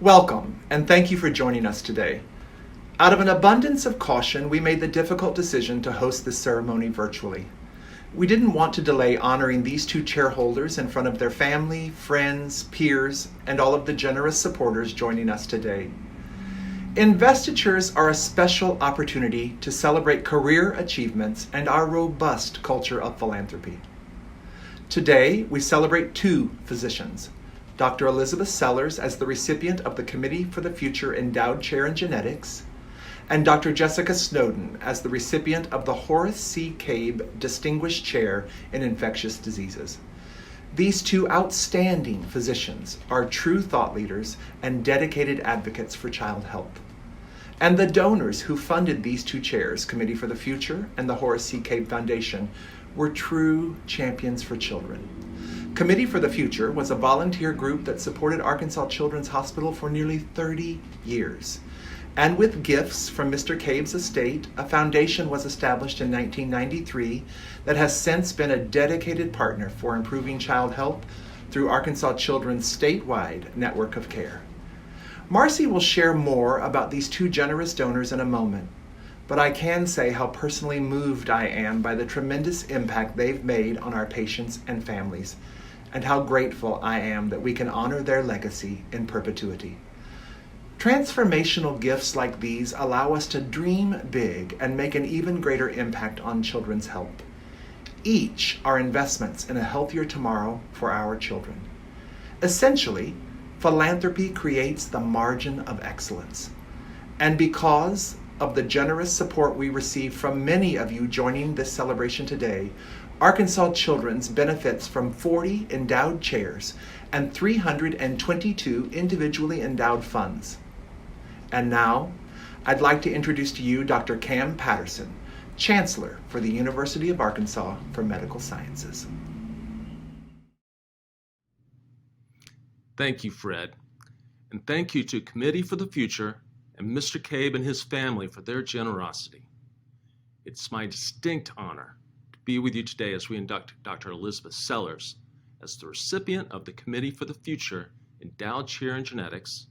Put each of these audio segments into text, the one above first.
Welcome, and thank you for joining us today. Out of an abundance of caution, we made the difficult decision to host this ceremony virtually. We didn't want to delay honoring these two chairholders in front of their family, friends, peers, and all of the generous supporters joining us today. Investitures are a special opportunity to celebrate career achievements and our robust culture of philanthropy. Today, we celebrate two physicians, Dr. Elizabeth Sellars as the recipient of the Committee for the Future Endowed Chair in Genetics, and Dr. Jessica Snowden as the recipient of the Horace C. Cabe Distinguished Chair in Infectious Diseases. These two outstanding physicians are true thought leaders and dedicated advocates for child health. And the donors who funded these two chairs, Committee for the Future and the Horace C. Cabe Foundation, were true champions for children. Committee for the Future was a volunteer group that supported Arkansas Children's Hospital for nearly 30 years. And with gifts from Mr. Cabe's estate, a foundation was established in 1993 that has since been a dedicated partner for improving child health through Arkansas Children's statewide network of care. Marcy will share more about these two generous donors in a moment, but I can say how personally moved I am by the tremendous impact they've made on our patients and families, and how grateful I am that we can honor their legacy in perpetuity. Transformational gifts like these allow us to dream big and make an even greater impact on children's health. Each are investments in a healthier tomorrow for our children. Essentially, philanthropy creates the margin of excellence. And because of the generous support we receive from many of you joining this celebration today, Arkansas Children's benefits from 40 endowed chairs and 322 individually endowed funds. And now, I'd like to introduce to you Dr. Cam Patterson, Chancellor for the University of Arkansas for Medical Sciences. Thank you, Fred. And thank you to Committee for the Future and Mr. Cabe and his family for their generosity. It's my distinct honor to be with you today as we induct Dr. Elizabeth Sellars as the recipient of the Committee for the Future Endowed Chair in Genetics,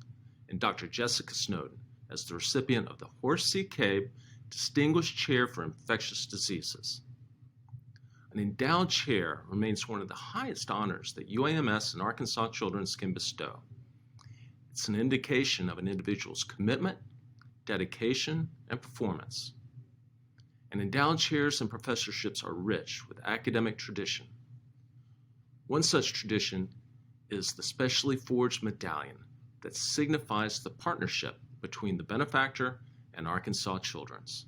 and Dr. Jessica Snowden as the recipient of the Horace C. Cabe Distinguished Chair for Infectious Diseases. An endowed chair remains one of the highest honors that UAMS and Arkansas Children's can bestow. It's an indication of an individual's commitment, dedication, and performance. And endowed chairs and professorships are rich with academic tradition. One such tradition is the specially forged medallion that signifies the partnership between the benefactor and Arkansas Children's.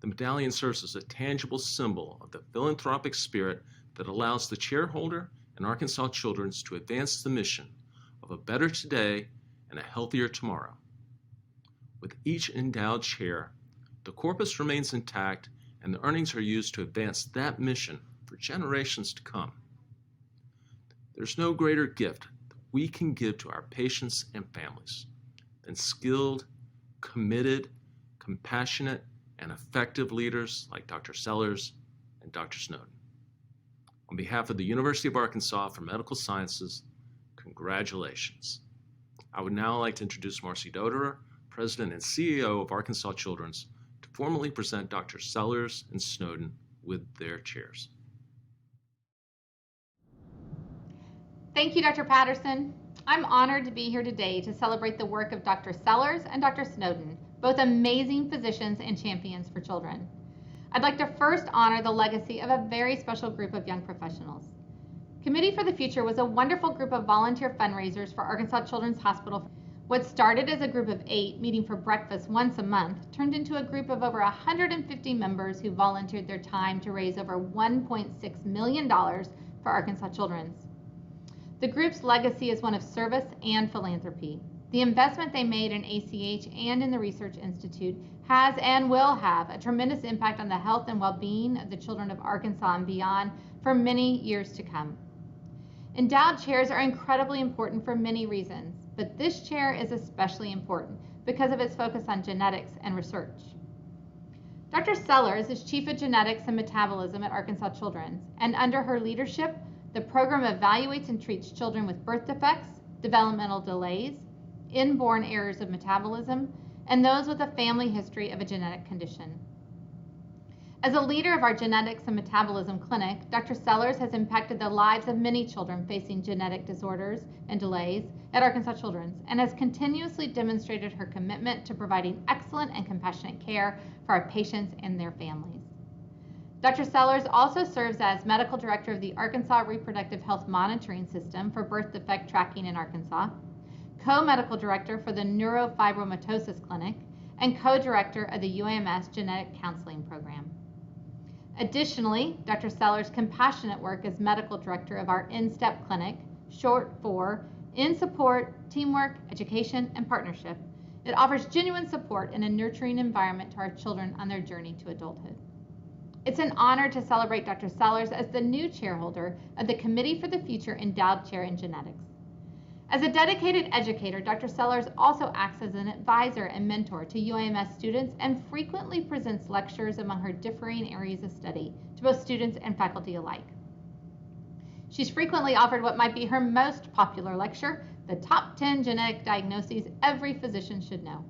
The medallion serves as a tangible symbol of the philanthropic spirit that allows the chairholder and Arkansas Children's to advance the mission of a better today and a healthier tomorrow. With each endowed chair, the corpus remains intact and the earnings are used to advance that mission for generations to come. There's no greater gift that we can give to our patients and families than skilled, committed, compassionate, and effective leaders like Dr. Sellars and Dr. Snowden. On behalf of the University of Arkansas for Medical Sciences, congratulations. I would now like to introduce Marcy Doderer, President and CEO of Arkansas Children's, to formally present Dr. Sellars and Snowden with their chairs. Thank you, Dr. Patterson. I'm honored to be here today to celebrate the work of Dr. Sellars and Dr. Snowden, both amazing physicians and champions for children. I'd like to first honor the legacy of a very special group of young professionals. Committee for the Future was a wonderful group of volunteer fundraisers for Arkansas Children's Hospital. What started as a group of 8 meeting for breakfast once a month turned into a group of over 150 members who volunteered their time to raise over $1.6 million for Arkansas Children's. The group's legacy is one of service and philanthropy. The investment they made in ACH and in the Research Institute has and will have a tremendous impact on the health and well-being of the children of Arkansas and beyond for many years to come. Endowed chairs are incredibly important for many reasons, but this chair is especially important because of its focus on genetics and research. Dr. Sellars is Chief of Genetics and Metabolism at Arkansas Children's, and under her leadership, the program evaluates and treats children with birth defects, developmental delays, inborn errors of metabolism, and those with a family history of a genetic condition. As a leader of our Genetics and Metabolism Clinic, Dr. Sellars has impacted the lives of many children facing genetic disorders and delays at Arkansas Children's and has continuously demonstrated her commitment to providing excellent and compassionate care for our patients and their families. Dr. Sellars also serves as Medical Director of the Arkansas Reproductive Health Monitoring System for birth defect tracking in Arkansas, Co-Medical Director for the Neurofibromatosis Clinic, and Co-Director of the UAMS Genetic Counseling Program. Additionally, Dr. Sellars' compassionate work as Medical Director of our In-Step Clinic, short for In Support, Teamwork, Education, and Partnership. It offers genuine support and a nurturing environment to our children on their journey to adulthood. It's an honor to celebrate Dr. Sellars as the new chairholder of the Committee for the Future Endowed Chair in Genetics. As a dedicated educator, Dr. Sellars also acts as an advisor and mentor to UAMS students and frequently presents lectures among her differing areas of study to both students and faculty alike. She's frequently offered what might be her most popular lecture, the top 10 genetic diagnoses every physician should know.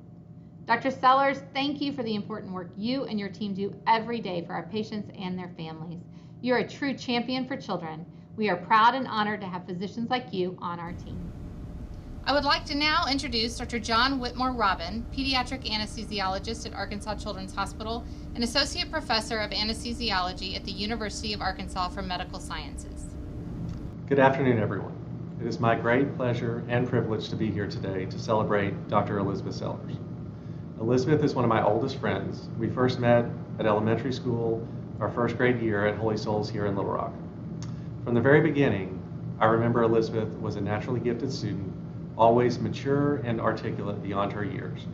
Dr. Sellars, thank you for the important work you and your team do every day for our patients and their families. You're a true champion for children. We are proud and honored to have physicians like you on our team. I would like to now introduce Dr. John Whitmore Robin, pediatric anesthesiologist at Arkansas Children's Hospital and associate professor of anesthesiology at the University of Arkansas for Medical Sciences. Good afternoon, everyone. It is my great pleasure and privilege to be here today to celebrate Dr. Elizabeth Sellars. Elizabeth is one of my oldest friends. We first met at elementary school, our first grade year at Holy Souls here in Little Rock. From the very beginning, I remember Elizabeth was a naturally gifted student, always mature and articulate beyond her years.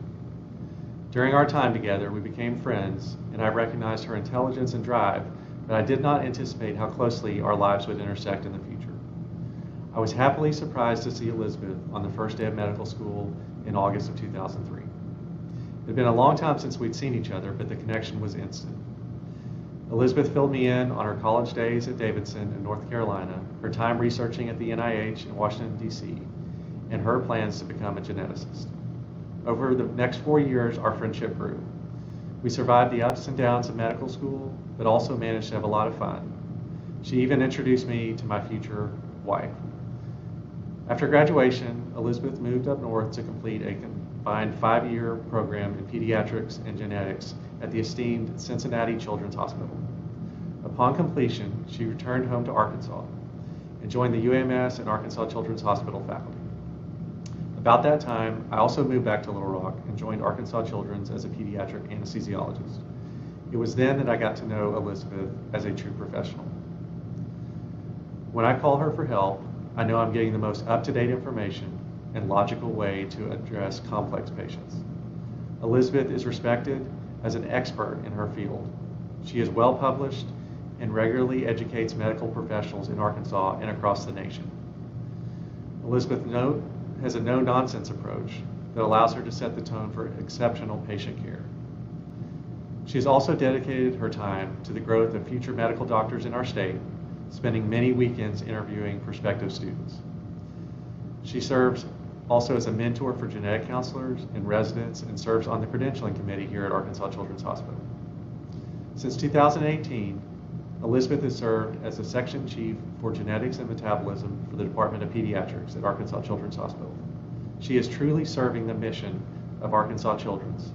During our time together, we became friends, and I recognized her intelligence and drive, but I did not anticipate how closely our lives would intersect in the future. I was happily surprised to see Elizabeth on the first day of medical school in August of 2003. It had been a long time since we'd seen each other, but the connection was instant. Elizabeth filled me in on her college days at Davidson in North Carolina, her time researching at the NIH in Washington, D.C., and her plans to become a geneticist. Over the next 4 years, our friendship grew. We survived the ups and downs of medical school, but also managed to have a lot of fun. She even introduced me to my future wife. After graduation, Elizabeth moved up north to complete a combined 5-year program in pediatrics and genetics at the esteemed Cincinnati Children's Hospital. Upon completion, she returned home to Arkansas and joined the UAMS and Arkansas Children's Hospital faculty. About that time, I also moved back to Little Rock and joined Arkansas Children's as a pediatric anesthesiologist. It was then that I got to know Elizabeth as a true professional. When I call her for help, I know I'm getting the most up-to-date information and logical way to address complex patients. Elizabeth is respected as an expert in her field. She is well published and regularly educates medical professionals in Arkansas and across the nation. Elizabeth has a no-nonsense approach that allows her to set the tone for exceptional patient care. She has also dedicated her time to the growth of future medical doctors in our state, spending many weekends interviewing prospective students. She serves also as a mentor for genetic counselors and residents and serves on the credentialing committee here at Arkansas Children's Hospital. Since 2018, Elizabeth has served as the section chief for genetics and metabolism for the Department of Pediatrics at Arkansas Children's Hospital. She is truly serving the mission of Arkansas Children's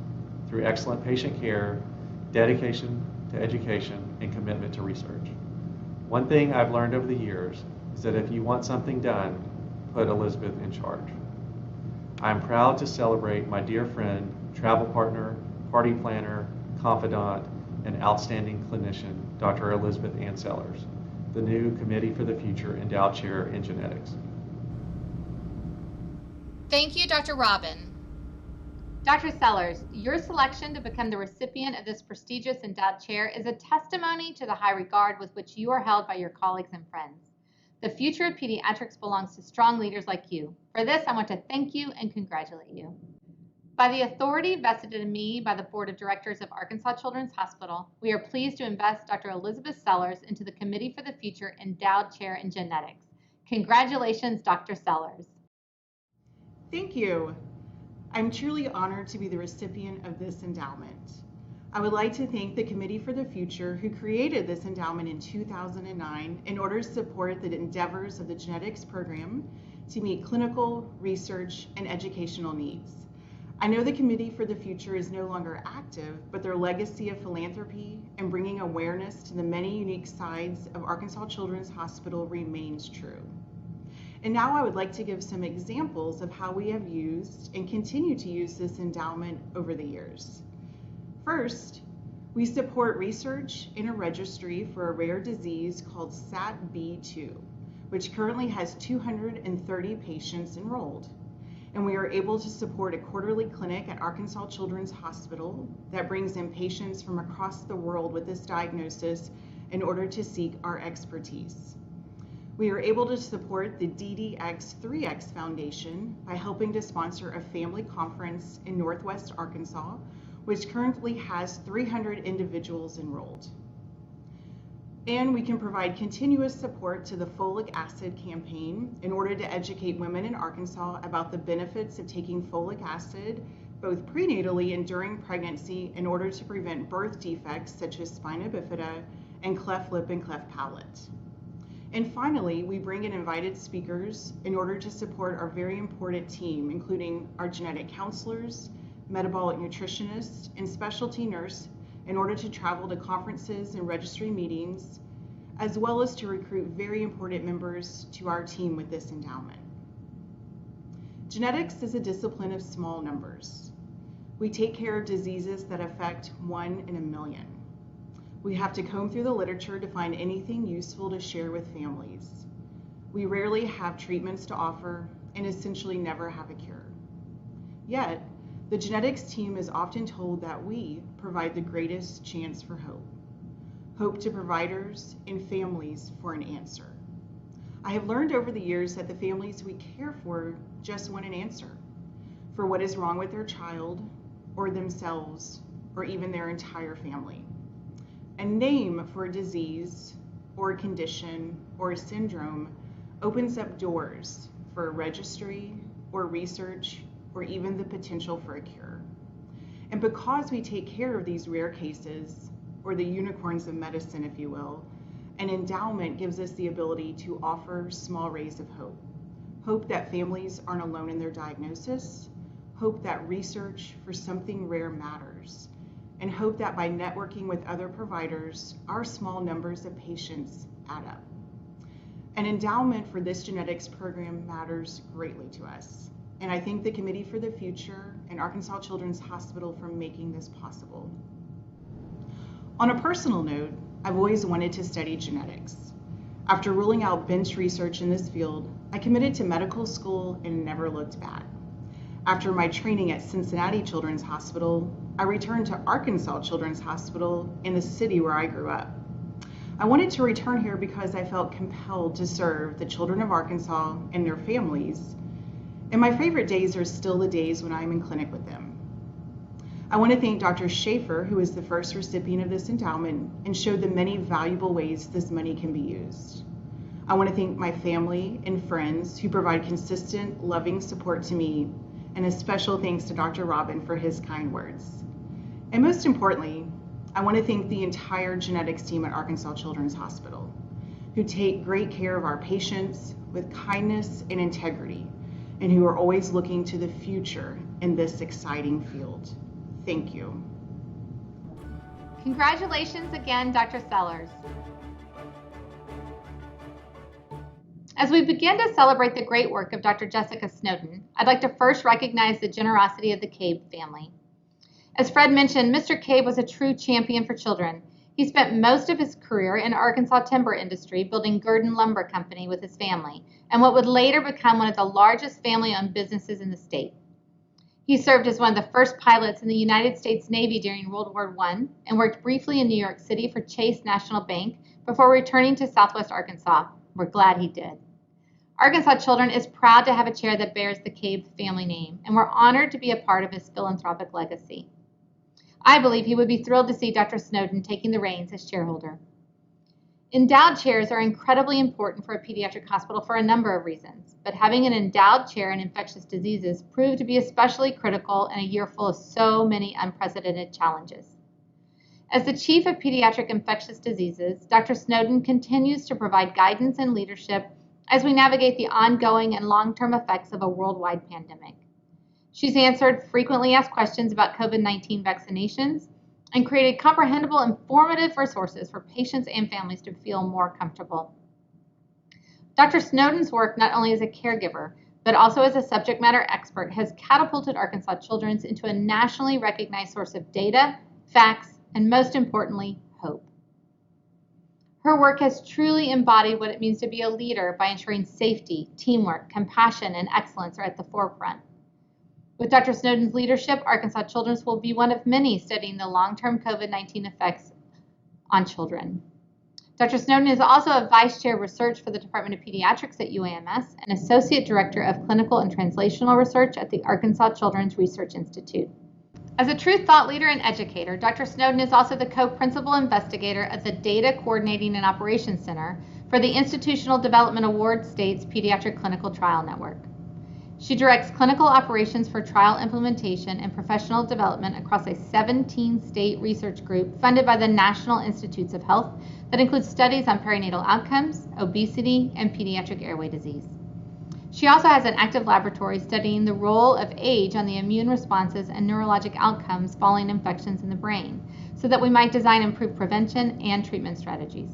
through excellent patient care, dedication to education, and commitment to research. One thing I've learned over the years is that if you want something done, put Elizabeth in charge. I am proud to celebrate my dear friend, travel partner, party planner, confidant, and outstanding clinician, Dr. Elizabeth Ann Sellars, the new Committee for the Future Endowed Chair in Genetics. Thank you, Dr. Robin. Dr. Sellars, your selection to become the recipient of this prestigious endowed chair is a testimony to the high regard with which you are held by your colleagues and friends. The future of pediatrics belongs to strong leaders like you. For this, I want to thank you and congratulate you. By the authority vested in me by the Board of Directors of Arkansas Children's Hospital, we are pleased to invest Dr. Elizabeth Sellars into the Committee for the Future Endowed Chair in Genetics. Congratulations, Dr. Sellars. Thank you. I'm truly honored to be the recipient of this endowment. I would like to thank the Committee for the Future who created this endowment in 2009 in order to support the endeavors of the genetics program to meet clinical, research, and educational needs. I know the Committee for the Future is no longer active, but their legacy of philanthropy and bringing awareness to the many unique sides of Arkansas Children's Hospital remains true. And now I would like to give some examples of how we have used and continue to use this endowment over the years. First, we support research in a registry for a rare disease called SATB2, which currently has 230 patients enrolled. And we are able to support a quarterly clinic at Arkansas Children's Hospital that brings in patients from across the world with this diagnosis in order to seek our expertise. We are able to support the DDX3X Foundation by helping to sponsor a family conference in Northwest Arkansas, which currently has 300 individuals enrolled. And we can provide continuous support to the folic acid campaign in order to educate women in Arkansas about the benefits of taking folic acid both prenatally and during pregnancy in order to prevent birth defects such as spina bifida and cleft lip and cleft palate. And finally, we bring in invited speakers in order to support our very important team, including our genetic counselors, metabolic nutritionists, and specialty nurse in order to travel to conferences and registry meetings, as well as to recruit very important members to our team with this endowment. Genetics is a discipline of small numbers. We take care of diseases that affect 1 in a million. We have to comb through the literature to find anything useful to share with families. We rarely have treatments to offer and essentially never have a cure. Yet, the genetics team is often told that we provide the greatest chance for hope. Hope to providers and families for an answer. I have learned over the years that the families we care for just want an answer for what is wrong with their child or themselves or even their entire family. A name for a disease or a condition or a syndrome opens up doors for a registry or research or even the potential for a cure. And because we take care of these rare cases, or the unicorns of medicine, if you will, an endowment gives us the ability to offer small rays of hope. Hope that families aren't alone in their diagnosis, hope that research for something rare matters, and hope that by networking with other providers, our small numbers of patients add up. An endowment for this genetics program matters greatly to us. And I thank the Committee for the Future and Arkansas Children's Hospital for making this possible. On a personal note, I've always wanted to study genetics. After ruling out bench research in this field, I committed to medical school and never looked back. After my training at Cincinnati Children's Hospital, I returned to Arkansas Children's Hospital in the city where I grew up. I wanted to return here because I felt compelled to serve the children of Arkansas and their families. And my favorite days are still the days when I'm in clinic with them. I want to thank Dr. Schaefer, who is the first recipient of this endowment and showed the many valuable ways this money can be used. I want to thank my family and friends who provide consistent, loving support to me, and a special thanks to Dr. Robin for his kind words. And most importantly, I want to thank the entire genetics team at Arkansas Children's Hospital, who take great care of our patients with kindness and integrity, and who are always looking to the future in this exciting field. Thank you. Congratulations again, Dr. Sellars. As we begin to celebrate the great work of Dr. Jessica Snowden, I'd like to first recognize the generosity of the Cabe family. As Fred mentioned, Mr. Cabe was a true champion for children. He spent most of his career in Arkansas timber industry building Gurdon Lumber Company with his family, and what would later become one of the largest family-owned businesses in the state. He served as one of the first pilots in the United States Navy during World War I and worked briefly in New York City for Chase National Bank before returning to Southwest Arkansas. We're glad he did. Arkansas Children is proud to have a chair that bears the Cabe family name, and we're honored to be a part of his philanthropic legacy. I believe he would be thrilled to see Dr. Snowden taking the reins as chairholder. Endowed chairs are incredibly important for a pediatric hospital for a number of reasons, but having an endowed chair in infectious diseases proved to be especially critical in a year full of so many unprecedented challenges. As the Chief of Pediatric Infectious Diseases, Dr. Snowden continues to provide guidance and leadership as we navigate the ongoing and long-term effects of a worldwide pandemic. She's answered frequently asked questions about COVID-19 vaccinations and created comprehensible, informative resources for patients and families to feel more comfortable. Dr. Snowden's work, not only as a caregiver, but also as a subject matter expert, has catapulted Arkansas Children's into a nationally recognized source of data, facts, and most importantly, hope. Her work has truly embodied what it means to be a leader by ensuring safety, teamwork, compassion, and excellence are at the forefront. With Dr. Snowden's leadership, Arkansas Children's will be one of many studying the long-term COVID-19 effects on children. Dr. Snowden is also a Vice Chair of Research for the Department of Pediatrics at UAMS and Associate Director of Clinical and Translational Research at the Arkansas Children's Research Institute. As a true thought leader and educator, Dr. Snowden is also the co-principal investigator at the Data Coordinating and Operations Center for the Institutional Development Award State's Pediatric Clinical Trial Network. She directs clinical operations for trial implementation and professional development across a 17-state research group funded by the National Institutes of Health that includes studies on perinatal outcomes, obesity, and pediatric airway disease. She also has an active laboratory studying the role of age on the immune responses and neurologic outcomes following infections in the brain, so that we might design improved prevention and treatment strategies.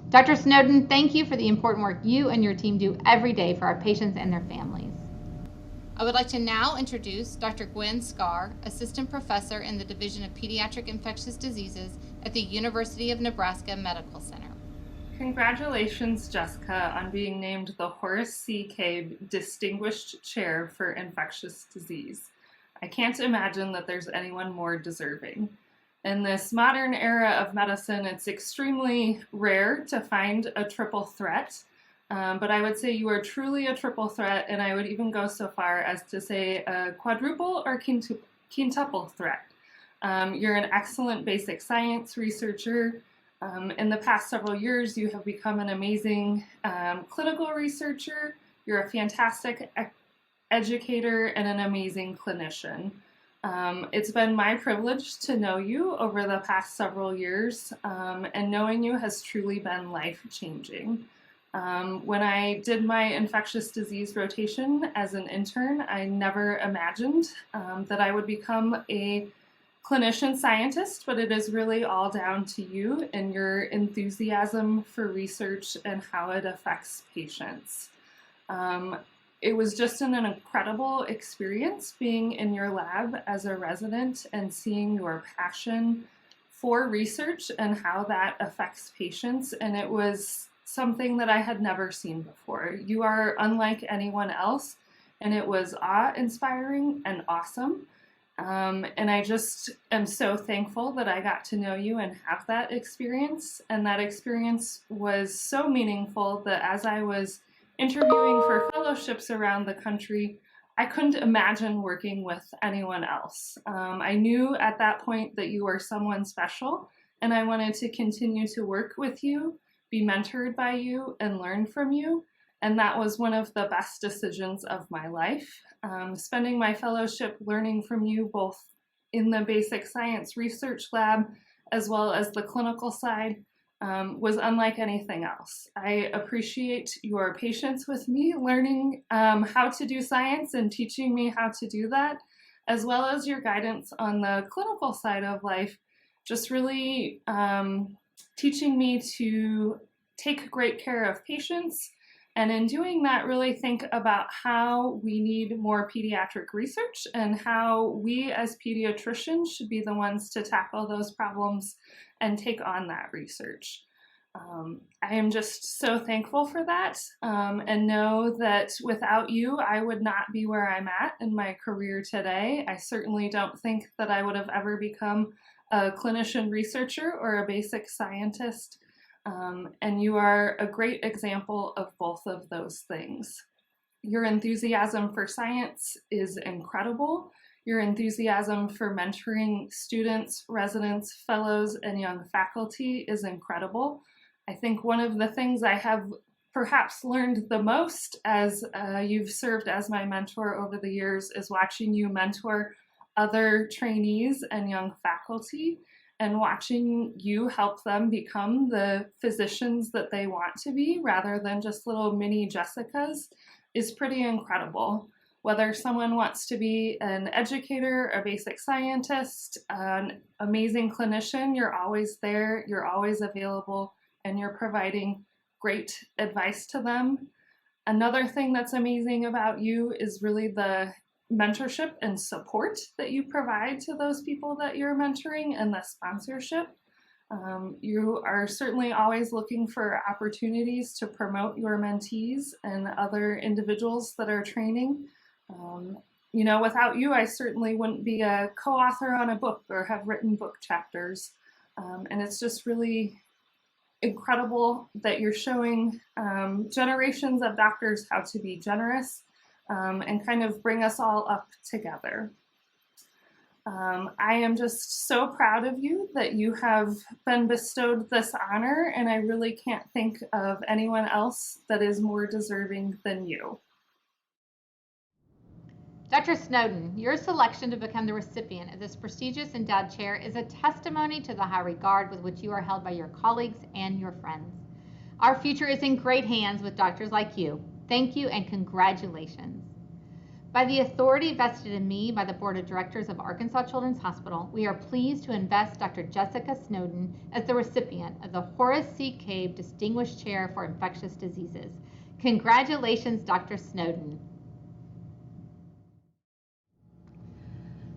Dr. Snowden, thank you for the important work you and your team do every day for our patients and their families. I would like to now introduce Dr. Gwen, Assistant Professor in the Division of Pediatric Infectious Diseases at the University of Nebraska Medical Center. Congratulations, Jessica, on being named the Horace C. Cabe Distinguished Chair for Infectious Disease. I can't imagine that there's anyone more deserving. In this modern era of medicine, it's extremely rare to find a triple threat. But I would say you are truly a triple threat, and I would even go so far as to say a quadruple or quintuple threat. You're an excellent basic science researcher. In the past several years, you have become an amazing clinical researcher. You're a fantastic educator and an amazing clinician. It's been my privilege to know you over the past several years, and knowing you has truly been life-changing. When I did my infectious disease rotation as an intern, I never imagined that I would become a clinician scientist, but it is really all down to you and your enthusiasm for research and how it affects patients. It was just an incredible experience being in your lab as a resident and seeing your passion for research and how that affects patients, and it was something that I had never seen before. You are unlike anyone else, and it was awe-inspiring and awesome. And I just am so thankful that I got to know you and have that experience. And that experience was so meaningful that as I was interviewing for fellowships around the country, I couldn't imagine working with anyone else. I knew at that point that you were someone special, and I wanted to continue to work with you, be mentored by you, and learn from you. And that was one of the best decisions of my life. Spending my fellowship learning from you both in the basic science research lab as well as the clinical side was unlike anything else. I appreciate your patience with me learning how to do science and teaching me how to do that, as well as your guidance on the clinical side of life, just really teaching me to take great care of patients, and in doing that, really think about how we need more pediatric research and how we as pediatricians should be the ones to tackle those problems and take on that research. I am just so thankful for that, and know that without you, I would not be where I'm at in my career today. I certainly don't think that I would have ever become a clinician researcher or a basic scientist. And you are a great example of both of those things. Your enthusiasm for science is incredible. Your enthusiasm for mentoring students, residents, fellows, and young faculty is incredible. I think one of the things I have perhaps learned the most as you've served as my mentor over the years is watching you mentor other trainees and young faculty, and watching you help them become the physicians that they want to be rather than just little mini Jessicas is pretty incredible. Whether someone wants to be an educator, a basic scientist, an amazing clinician, you're always there, you're always available, and you're providing great advice to them. Another thing that's amazing about you is really the mentorship and support that you provide to those people that you're mentoring, and the sponsorship. You are certainly always looking for opportunities to promote your mentees and other individuals that are training. Without you, I certainly wouldn't be a co-author on a book or have written book chapters. And it's just really incredible that you're showing generations of doctors how to be generous and kind of bring us all up together. I am just so proud of you that you have been bestowed this honor, and I really can't think of anyone else that is more deserving than you. Dr. Snowden, your selection to become the recipient of this prestigious endowed chair is a testimony to the high regard with which you are held by your colleagues and your friends. Our future is in great hands with doctors like you. Thank you and congratulations. By the authority vested in me by the Board of Directors of Arkansas Children's Hospital, we are pleased to invest Dr. Jessica Snowden as the recipient of the Horace C. Cabe Distinguished Chair for Infectious Diseases. Congratulations, Dr. Snowden.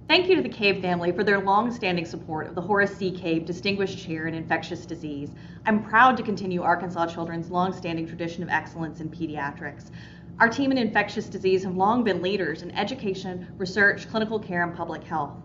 Thank you to the Cabe family for their long-standing support of the Horace C. Cabe Distinguished Chair in Infectious Disease. I'm proud to continue Arkansas Children's long-standing tradition of excellence in pediatrics. Our team in infectious disease have long been leaders in education, research, clinical care, and public health.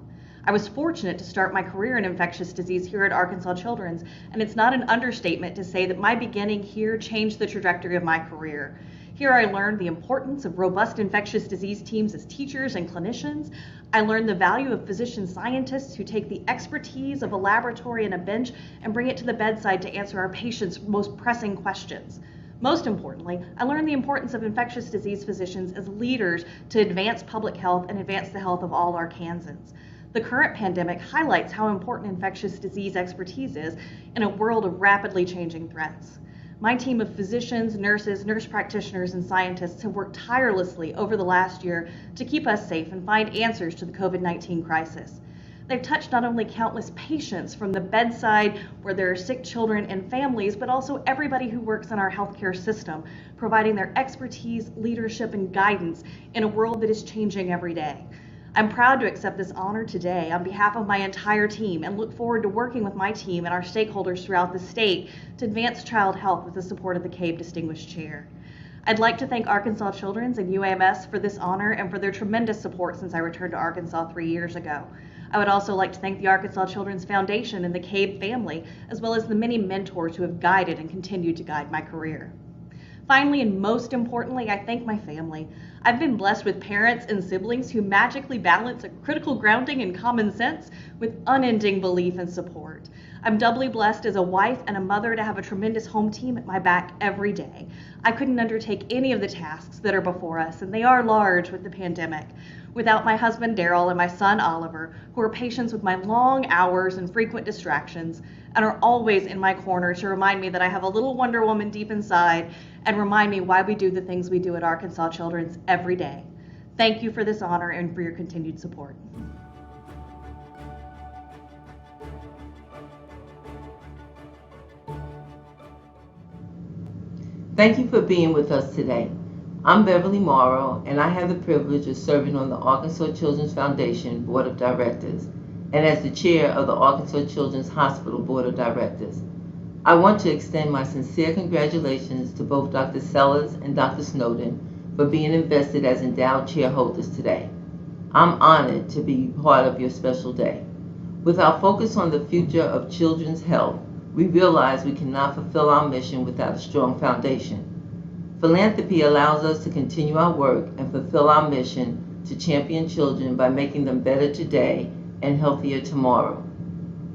I was fortunate to start my career in infectious disease here at Arkansas Children's, and it's not an understatement to say that my beginning here changed the trajectory of my career. Here I learned the importance of robust infectious disease teams as teachers and clinicians. I learned the value of physician scientists who take the expertise of a laboratory and a bench and bring it to the bedside to answer our patients' most pressing questions. Most importantly, I learned the importance of infectious disease physicians as leaders to advance public health and advance the health of all Arkansans. The current pandemic highlights how important infectious disease expertise is in a world of rapidly changing threats. My team of physicians, nurses, nurse practitioners, and scientists have worked tirelessly over the last year to keep us safe and find answers to the COVID-19 crisis. They've touched not only countless patients from the bedside where there are sick children and families, but also everybody who works in our healthcare system, providing their expertise, leadership, and guidance in a world that is changing every day. I'm proud to accept this honor today on behalf of my entire team and look forward to working with my team and our stakeholders throughout the state to advance child health with the support of the Cabe Distinguished Chair. I'd like to thank Arkansas Children's and UAMS for this honor and for their tremendous support since I returned to Arkansas 3 years ago. I would also like to thank the Arkansas Children's Foundation and the Cabe family, as well as the many mentors who have guided and continue to guide my career. Finally, and most importantly, I thank my family. I've been blessed with parents and siblings who magically balance a critical grounding and common sense with unending belief and support. I'm doubly blessed as a wife and a mother to have a tremendous home team at my back every day. I couldn't undertake any of the tasks that are before us, and they are large with the pandemic, without my husband Daryl and my son Oliver, who are patients with my long hours and frequent distractions, and are always in my corner to remind me that I have a little Wonder Woman deep inside and remind me why we do the things we do at Arkansas Children's every day. Thank you for this honor and for your continued support. Thank you for being with us today. I'm Beverly Morrow, and I have the privilege of serving on the Arkansas Children's Foundation Board of Directors and as the chair of the Arkansas Children's Hospital Board of Directors. I want to extend my sincere congratulations to both Dr. Sellars and Dr. Snowden for being invested as endowed chair holders today. I'm honored to be part of your special day. With our focus on the future of children's health, we realize we cannot fulfill our mission without a strong foundation. Philanthropy allows us to continue our work and fulfill our mission to champion children by making them better today and healthier tomorrow.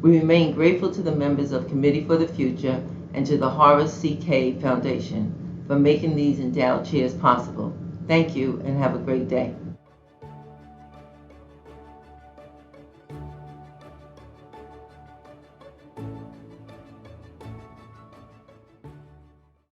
We remain grateful to the members of Committee for the Future and to the Horace C. Cabe Foundation for making these endowed chairs possible. Thank you and have a great day.